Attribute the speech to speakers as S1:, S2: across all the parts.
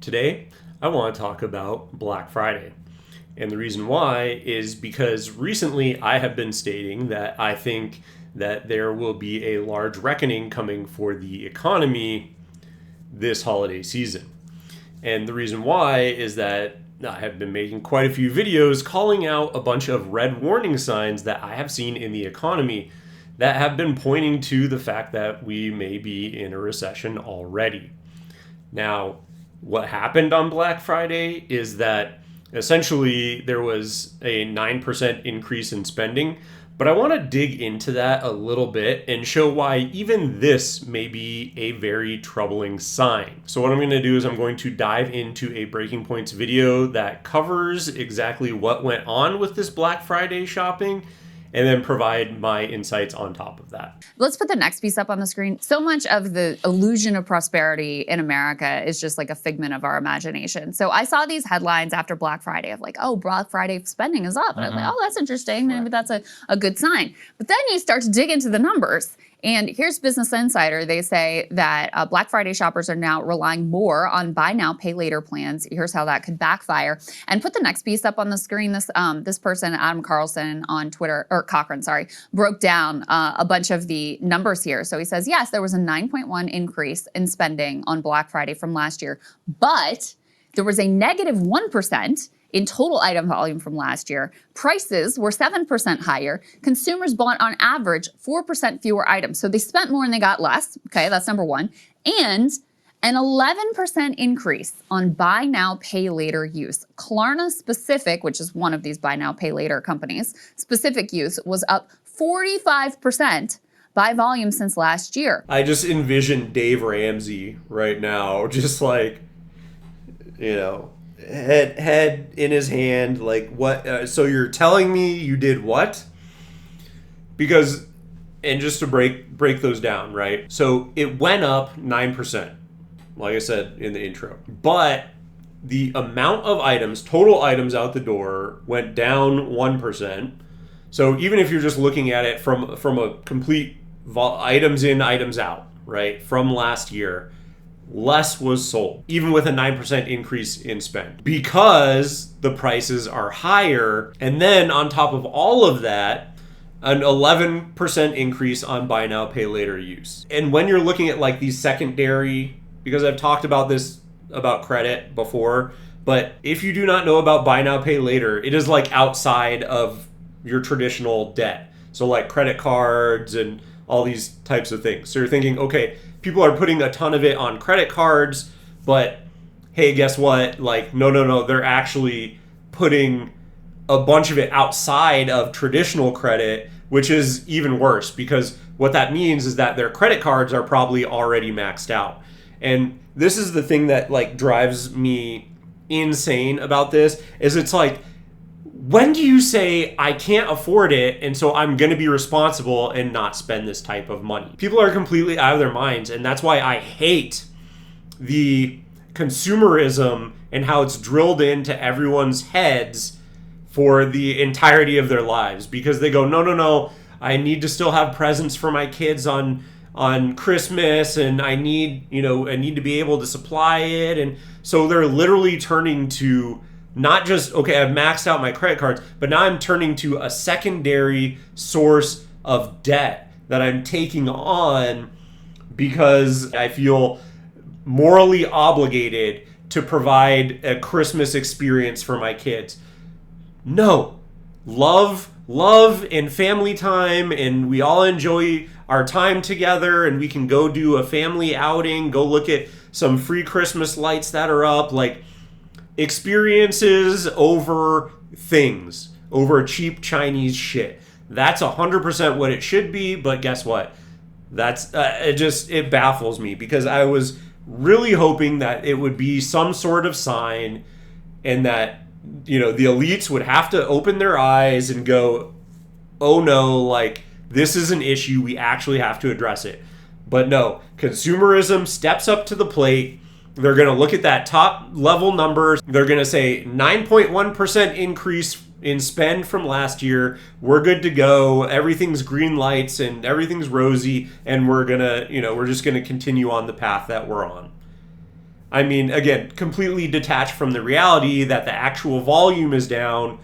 S1: Today, I want to talk about Black Friday. And the reason why is because recently I have been stating that I think that there will be a large reckoning coming for the economy this holiday season. And the reason why is that I have been making quite a few videos calling out a bunch of red warning signs that I have seen in the economy that have been pointing to the fact that we may be in a recession already. Now, what happened on Black Friday is that essentially there was a 9% increase in spending, but I want to dig into that a little bit and show why even this may be a very troubling sign. So what I'm going to do is I'm going to dive into a Breaking Points video that covers exactly what went on with this Black Friday shopping and then provide my insights on top of that.
S2: Let's put the next piece up on the screen. So much of the illusion of prosperity in America is just like a figment of our imagination. So I saw these headlines after Black Friday of like, oh, Black Friday spending is up. And I was like, oh, that's interesting. Maybe that's a good sign. But then you start to dig into the numbers. And here's Business Insider. They say that Black Friday shoppers are now relying more on buy now, pay later plans. Here's how that could backfire. And put the next piece up on the screen. This person, Adam Carlson on Twitter, or Cochran, sorry, broke down a bunch of the numbers here. So he says, yes, there was a 9.1 increase in spending on Black Friday from last year, but there was a negative 1% in total item volume from last year. Prices were 7% higher. Consumers bought on average 4% fewer items. So they spent more and they got less. Okay, that's number one. And an 11% increase on buy now, pay later use. Klarna specific, which is one of these buy now, pay later companies, specific use was up 45% by volume since last year.
S1: I just envision Dave Ramsey right now, just like, head in his hand, like, what? So you're telling me you did what? Because, and just to break those down, right? So it went up 9%, like I said in the intro, but the amount of items, total items out the door, went down 1%. So even if you're just looking at it from a complete items in, items out, right, from last year, less was sold, even with a 9% increase in spend, because the prices are higher. And then on top of all of that, an 11% increase on buy now, pay later use. And when you're looking at like these secondary, because I've talked about this about credit before, but if you do not know about buy now, pay later, it is like outside of your traditional debt. So like credit cards and all these types of things. So you're thinking, okay, people are putting a ton of it on credit cards, but hey, guess what? Like, no, they're actually putting a bunch of it outside of traditional credit, which is even worse, because what that means is that their credit cards are probably already maxed out. And this is the thing that like drives me insane about this, is it's like, when do you say I can't afford it and so I'm going to be responsible and not spend this type of money? People are completely out of their minds, and that's why I hate the consumerism and how it's drilled into everyone's heads for the entirety of their lives, because they go, no, I need to still have presents for my kids on Christmas, and I need to be able to supply it. And so they're literally turning to not just, okay, I've maxed out my credit cards, but now I'm turning to a secondary source of debt that I'm taking on because I feel morally obligated to provide a Christmas experience for my kids. No. Love and family time, and we all enjoy our time together, and we can go do a family outing, go look at some free Christmas lights that are up, like experiences over things, over cheap Chinese shit. That's 100% what it should be, but guess what? That's it baffles me, because I was really hoping that it would be some sort of sign, and that the elites would have to open their eyes and go, oh no, like, this is an issue, we actually have to address it. But no, consumerism steps up to the plate. They're going to look at that top level numbers. They're going to say 9.1% increase in spend from last year. We're good to go. Everything's green lights and everything's rosy, and we're just going to continue on the path that we're on. I mean, again, completely detached from the reality that the actual volume is down.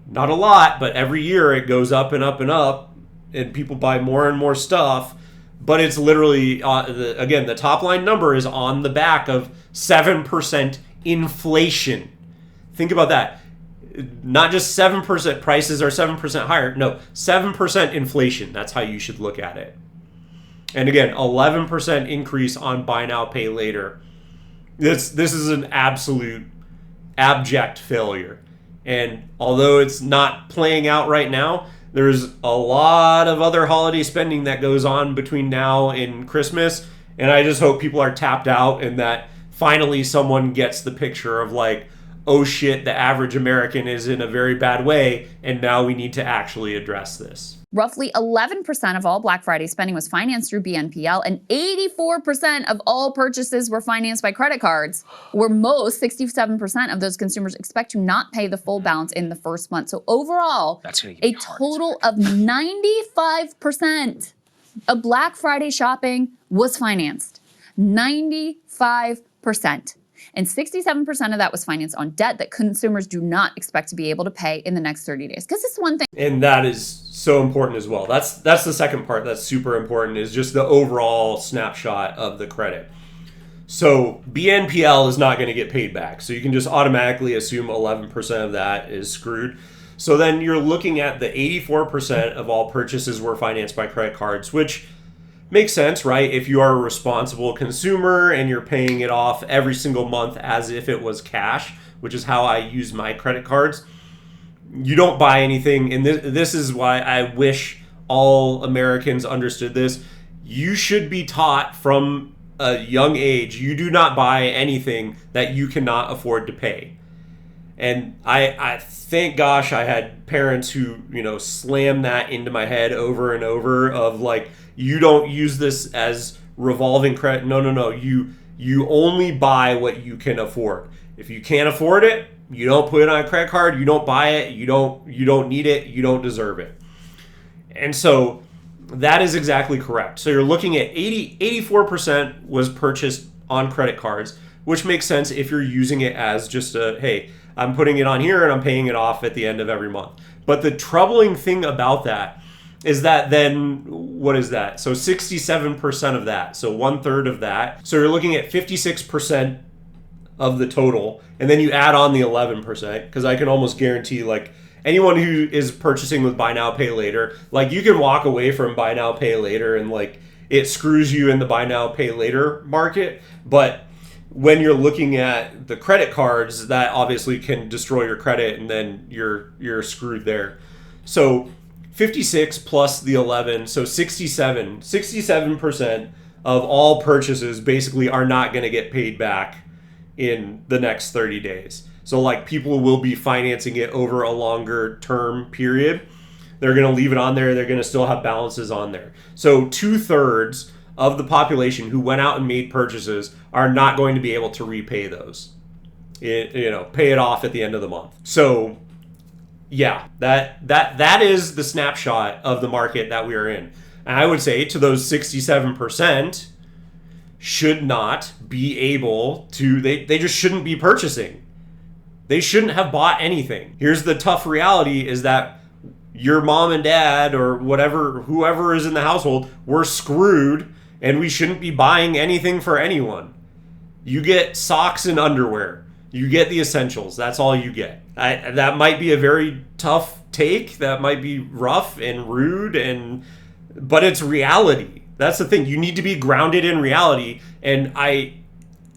S1: Not a lot, but every year it goes up and up and up, and people buy more and more stuff. But it's literally, again, the top line number is on the back of 7% inflation. Think about that. Not just 7% prices are 7% higher. No, 7% inflation. That's how you should look at it. And again, 11% increase on buy now, pay later. This is an absolute abject failure. And although it's not playing out right now, there's a lot of other holiday spending that goes on between now and Christmas. And I just hope people are tapped out and that finally someone gets the picture of like, oh shit, the average American is in a very bad way. And now we need to actually address this.
S2: Roughly 11% of all Black Friday spending was financed through BNPL, and 84% of all purchases were financed by credit cards, where most, 67% of those consumers expect to not pay the full balance in the first month. So overall, a total of 95% of Black Friday shopping was financed. 95%. And 67% of that was financed on debt that consumers do not expect to be able to pay in the next 30 days. Because it's one thing.
S1: And that is so important as well. That's the second part that's super important, is just the overall snapshot of the credit. So BNPL is not going to get paid back. So you can just automatically assume 11% of that is screwed. So then you're looking at the 84% of all purchases were financed by credit cards, which makes sense, right? If you are a responsible consumer and you're paying it off every single month as if it was cash, which is how I use my credit cards, you don't buy anything. And this is why I wish all Americans understood this. You should be taught from a young age, you do not buy anything that you cannot afford to pay. And I thank gosh I had parents who, slammed that into my head over and over of like, you don't use this as revolving credit. No. You only buy what you can afford. If you can't afford it, you don't put it on a credit card. You don't buy it. You don't need it. You don't deserve it. And so that is exactly correct. So you're looking at 84% was purchased on credit cards, which makes sense if you're using it as just hey, I'm putting it on here and I'm paying it off at the end of every month. But the troubling thing about that is that then, what is that? So 67% of that, so 1/3 of that. So you're looking at 56% of the total, and then you add on the 11%, because I can almost guarantee, like, anyone who is purchasing with buy now, pay later, like, you can walk away from buy now, pay later, and, like, it screws you in the buy now, pay later market, but when you're looking at the credit cards, that obviously can destroy your credit, and then you're screwed there. So 56 plus the 11, so 67% of all purchases basically are not going to get paid back in the next 30 days. So like, people will be financing it over a longer term period. They're going to leave it on there. They're going to still have balances on there. So 2/3 of the population who went out and made purchases are not going to be able to repay those. Pay it off at the end of the month. So yeah, that is the snapshot of the market that we are in. And I would say to those 67% should not be able to, they just shouldn't be purchasing. They shouldn't have bought anything. Here's the tough reality, is that your mom and dad or whatever, whoever is in the household, we're screwed, and we shouldn't be buying anything for anyone. You get socks and underwear. You get the essentials. That's all you get. That might be a very tough take. That might be rough and rude, but it's reality. That's the thing. You need to be grounded in reality. And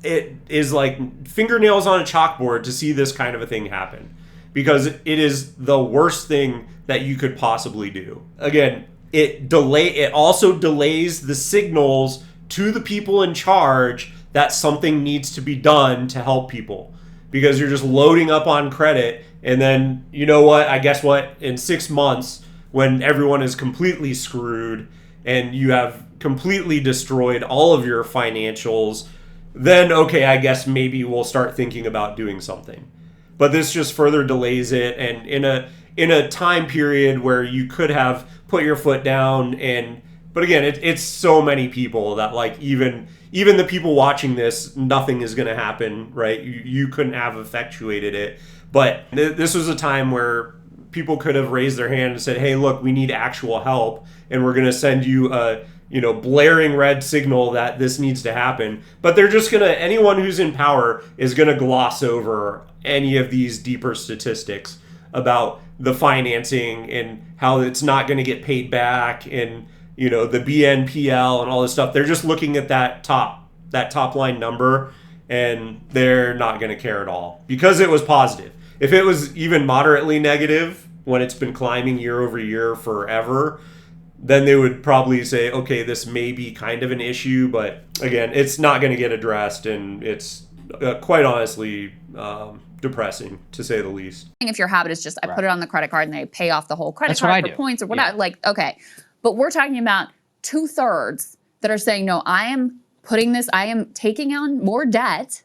S1: it is like fingernails on a chalkboard to see this kind of a thing happen, because it is the worst thing that you could possibly do. Again, it also delays the signals to the people in charge that something needs to be done to help people, because you're just loading up on credit. And then, you know what? I guess what? In 6 months, when everyone is completely screwed and you have completely destroyed all of your financials, then, okay, I guess maybe we'll start thinking about doing something. But this just further delays it. And in a time period where you could have put your foot down and But again, it's so many people that like even the people watching this, nothing is going to happen, right? You couldn't have effectuated it. But this was a time where people could have raised their hand and said, "Hey, look, we need actual help, and we're going to send you a blaring red signal that this needs to happen." But they're just going to, anyone who's in power is going to gloss over any of these deeper statistics about the financing and how it's not going to get paid back, and the BNPL and all this stuff. They're just looking at that top line number, and they're not going to care at all because it was positive. If it was even moderately negative when it's been climbing year over year forever, then they would probably say, okay, this may be kind of an issue, but again, it's not going to get addressed, and it's quite honestly depressing, to say the least.
S2: If your habit is just, I put it on the credit card and they pay off the whole credit
S3: That's
S2: card for points or whatever, like, okay. But we're talking about 2/3 that are saying, no, I am taking on more debt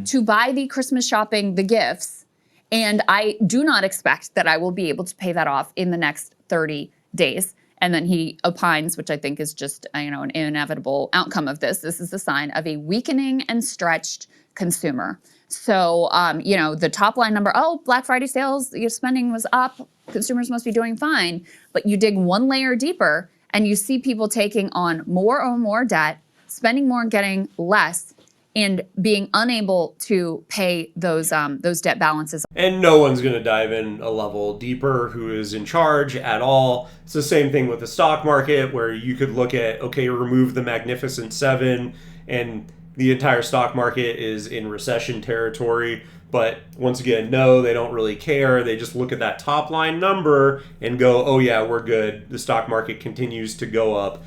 S2: to buy the Christmas shopping, the gifts, and I do not expect that I will be able to pay that off in the next 30 days. And then he opines, which I think is just an inevitable outcome of this. This is the sign of a weakening and stretched consumer. So, the top line number, Black Friday sales, your spending was up, consumers must be doing fine. But you dig one layer deeper and you see people taking on more and more debt, spending more and getting less, and being unable to pay those debt balances.
S1: And no one's going to dive in a level deeper who is in charge at all. It's the same thing with the stock market, where you could look at, okay, remove the Magnificent Seven, and the entire stock market is in recession territory. But once again, no, they don't really care. They just look at that top line number and go, oh yeah, we're good. The stock market continues to go up,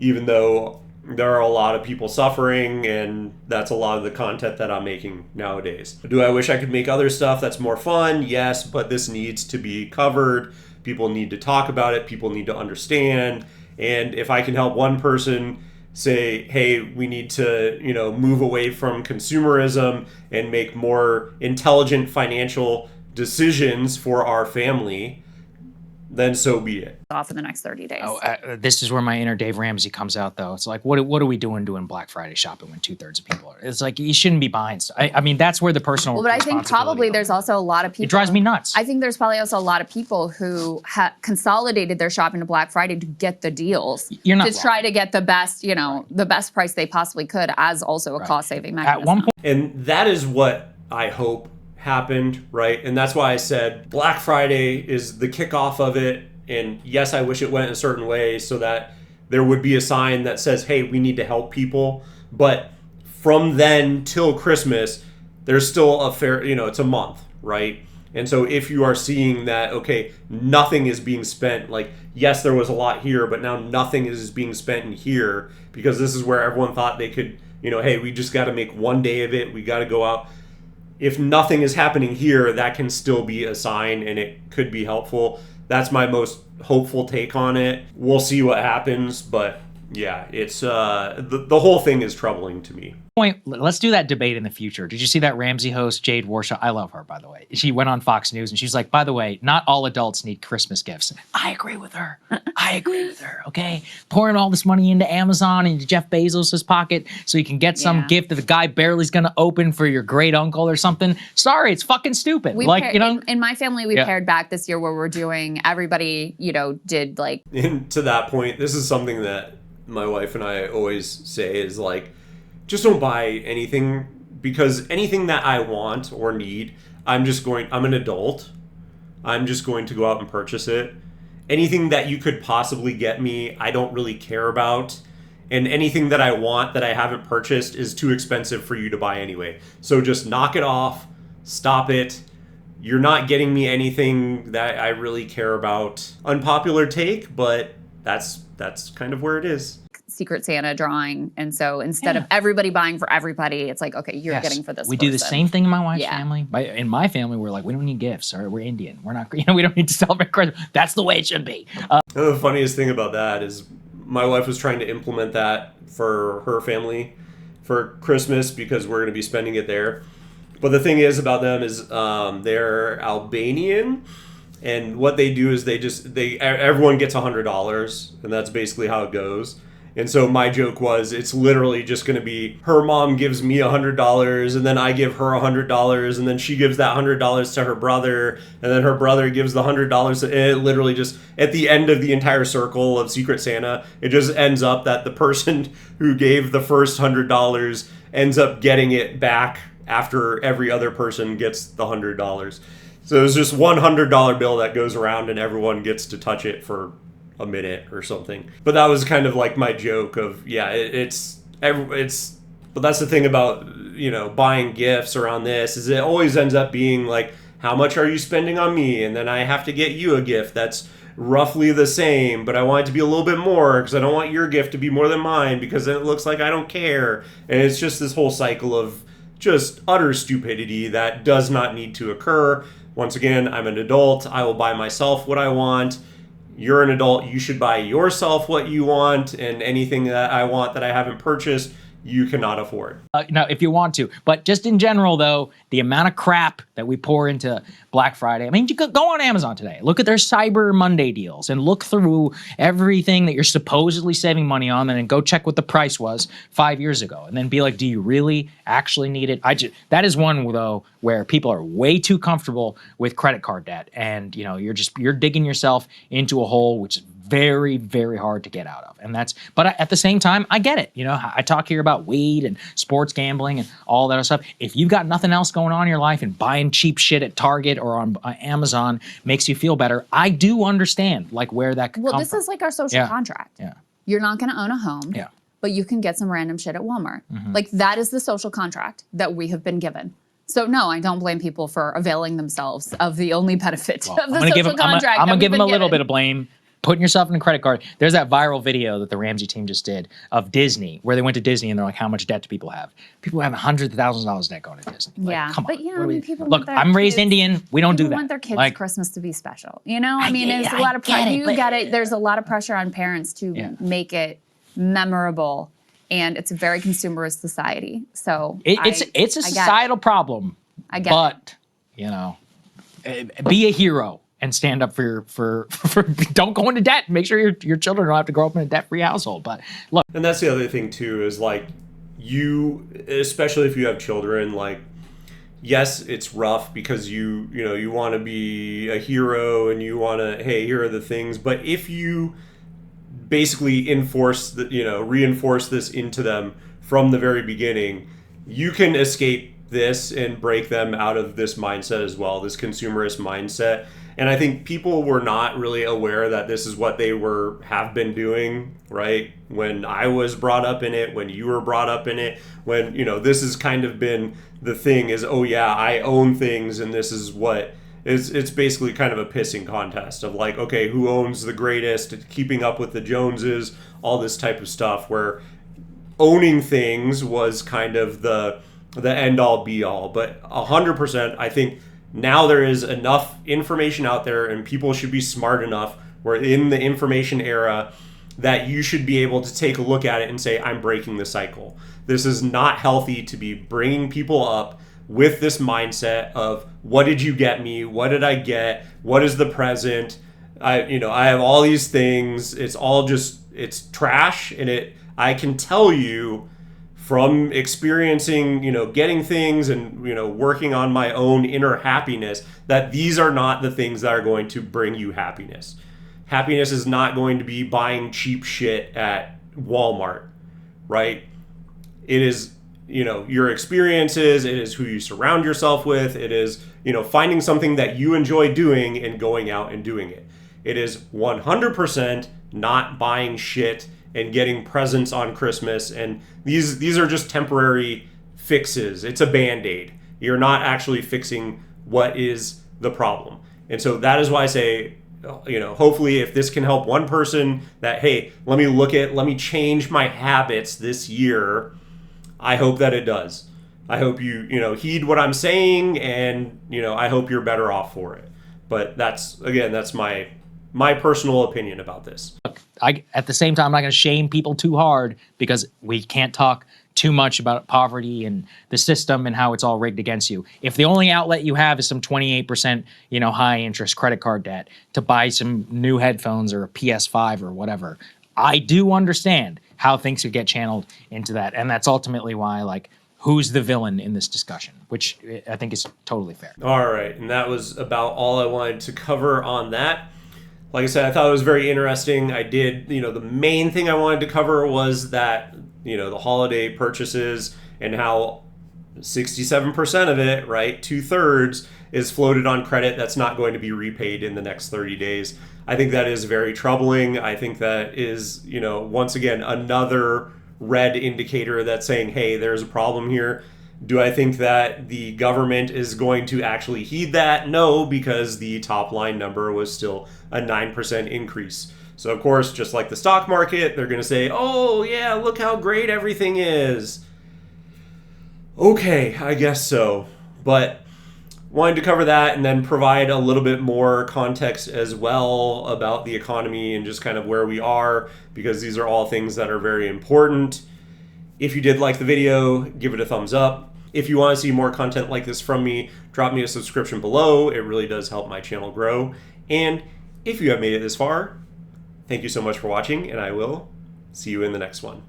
S1: even though there are a lot of people suffering, and that's a lot of the content that I'm making nowadays. Do I wish I could make other stuff that's more fun? Yes, but this needs to be covered. People need to talk about it. People need to understand. And if I can help one person say, hey, we need to, move away from consumerism and make more intelligent financial decisions for our family, then so be it.
S2: Off in the next 30 days.
S3: This is where my inner Dave Ramsey comes out, though. It's like, what are we doing Black Friday shopping when 2/3 of people are? It's like, you shouldn't be buying stuff. I mean, that's where the personal
S2: But I think probably there's also a lot of people.
S3: It drives me nuts.
S2: I think there's probably also a lot of people who consolidated their shopping to Black Friday to get the deals.
S3: You're not
S2: to
S3: wrong.
S2: try to get the best, the best price they possibly could, as also a cost-saving mechanism.
S3: At one point,
S1: and that is what I hope happened, right? And that's why I said Black Friday is the kickoff of it. And yes, I wish it went a certain way so that there would be a sign that says, hey, we need to help people. But from then till Christmas, there's still a fair, it's a month, right? And so if you are seeing that, okay, nothing is being spent, like, yes, there was a lot here, but now nothing is being spent in here, because this is where everyone thought they could, hey, we just got to make one day of it. We got to go out. If nothing is happening here, that can still be a sign, and it could be helpful. That's my most hopeful take on it. We'll see what happens, but yeah, it's the whole thing is troubling to me.
S3: Let's do that debate in the future. Did you see that Ramsey host, Jade Warshaw? I love her, by the way. She went on Fox News and she's like, by the way, not all adults need Christmas gifts. I agree with her. Okay? Pouring all this money into Amazon and Jeff Bezos' pocket so you can get some gift that the guy barely's going to open for your great uncle or something. Sorry, it's fucking stupid.
S2: In my family, we pared back this year where we're doing, everybody, did like.
S1: And to that point, this is something that my wife and I always say is like, just don't buy anything, because anything that I want or need, I'm an adult. I'm just going to go out and purchase it. Anything that you could possibly get me, I don't really care about. And anything that I want that I haven't purchased is too expensive for you to buy anyway. So just knock it off, stop it. You're not getting me anything that I really care about. Unpopular take, but that's kind of where it is.
S2: Secret Santa drawing, and so instead of everybody buying for everybody, it's like, okay, you're getting for this
S3: We
S2: person.
S3: do the same thing in my wife's family. In my family, we're like, we don't need gifts, or we're Indian. We're not, we don't need to celebrate Christmas. That's the way it should be.
S1: The funniest thing about that is my wife was trying to implement that for her family for Christmas, because we're going to be spending it there. But the thing is about them is they're Albanian, And what they do is everyone gets $100, and that's basically how it goes. And so my joke was, it's literally just going to be her mom gives me $100, and then I give her $100, and then she gives that $100 to her brother, and then her brother gives the $100. And it literally just, at the end of the entire circle of Secret Santa, it just ends up that the person who gave the first $100 ends up getting it back after every other person gets the $100. So it's just $100 bill that goes around, and everyone gets to touch it for a minute or something. But that was kind of like my joke of, yeah, but that's the thing about, buying gifts around this, is it always ends up being like, how much are you spending on me? And then I have to get you a gift that's roughly the same, but I want it to be a little bit more because I don't want your gift to be more than mine because then it looks like I don't care. And it's just this whole cycle of just utter stupidity that does not need to occur. Once again, I'm an adult. I will buy myself what I want. You're an adult. You should buy yourself what you want, and anything that I want that I haven't purchased, you cannot afford.
S3: No, if you want to. But just in general, though, the amount of crap that we pour into Black Friday. I mean, you could go on Amazon today. Look at their Cyber Monday deals and look through everything that you're supposedly saving money on, and then go check what the price was 5 years ago. And then be like, do you really actually need it? That is one, though, where people are way too comfortable with credit card debt. And, you're digging yourself into a hole, which is very, very hard to get out of. But at the same time, I get it. I talk here about weed and sports gambling and all that other stuff. If you've got nothing else going on in your life and buying cheap shit at Target or on Amazon makes you feel better, I do understand where that could come from.
S2: Well, this is like our social contract.
S3: Yeah.
S2: You're not going to own a home.
S3: Yeah.
S2: But you can get some random shit at Walmart. That is the social contract that we have been given. So no, I don't blame people for availing themselves of the only benefit of the social contract.
S3: I'm going to give them a little bit of blame. Putting yourself in a credit card. There's that viral video that the Ramsey team just did of Disney, where they went to Disney and they're like, how much debt do people have? People have hundreds of thousands of dollars debt going to Disney. Come on.
S2: People
S3: look, I'm raised Indian. We don't do that.
S2: People want their kids' Christmas to be special. There's a lot of pressure. You get it. There's a lot of pressure on parents to make it memorable, and it's a very consumerist society. So
S3: it's a societal problem.
S2: I get
S3: it. But be a hero and stand up for don't go into debt. Make sure your children don't have to grow up in a debt-free household. But look,
S1: and that's the other thing too, is you, especially if you have children, yes, it's rough because you want to be a hero and you want to, hey, here are the things. But if you basically reinforce this into them from the very beginning, you can escape this and break them out of this mindset as well, this consumerist mindset. And I think people were not really aware that this is what they have been doing, right? When I was brought up in it, when you were brought up in it, when, this has kind of been the thing is, oh yeah, I own things, and this is what it's basically kind of a pissing contest of okay, who owns the greatest, keeping up with the Joneses, all this type of stuff, where owning things was kind of the end all be all. But 100%, I think now there is enough information out there, and people should be smart enough, we're in the information era, that you should be able to take a look at it and say, I'm breaking the cycle. This is not healthy to be bringing people up with this mindset of, what did you get me? What did I get? What is the present? I have all these things. It's all it's trash. And I can tell you from experiencing, getting things and, working on my own inner happiness, that these are not the things that are going to bring you happiness. Happiness is not going to be buying cheap shit at Walmart, right? It is, your experiences, it is who you surround yourself with, it is, finding something that you enjoy doing and going out and doing it. It is 100% not buying shit and getting presents on Christmas, and these are just temporary fixes. It's a Band-Aid. You're not actually fixing what is the problem. And so that is why I say, hopefully if this can help one person that, hey, let me change my habits this year, I hope that it does. I hope you heed what I'm saying, and I hope you're better off for it. But that's my personal opinion about this.
S3: At the same time, I'm not going to shame people too hard, because we can't talk too much about poverty and the system and how it's all rigged against you. If the only outlet you have is some 28%, high interest credit card debt to buy some new headphones or a PS5 or whatever, I do understand how things could get channeled into that. And that's ultimately why, like, who's the villain in this discussion, which I think is totally fair.
S1: All right. And that was about all I wanted to cover on that. Like I said, I thought it was very interesting. I did, the main thing I wanted to cover was that, the holiday purchases and how 67% of it, right, 2/3 is floated on credit that's not going to be repaid in the next 30 days. I think that is very troubling. I think that is, once again, another red indicator that's saying, hey, there's a problem here. Do I think that the government is going to actually heed that? No, because the top line number was still a 9% increase. So, of course, just like the stock market, they're going to say, oh, yeah, look how great everything is. Okay, I guess so. But wanted to cover that and then provide a little bit more context as well about the economy and just kind of where we are, because these are all things that are very important. If you did like the video, give it a thumbs up. If you want to see more content like this from me, drop me a subscription below. It really does help my channel grow. And if you have made it this far, thank you so much for watching, and I will see you in the next one.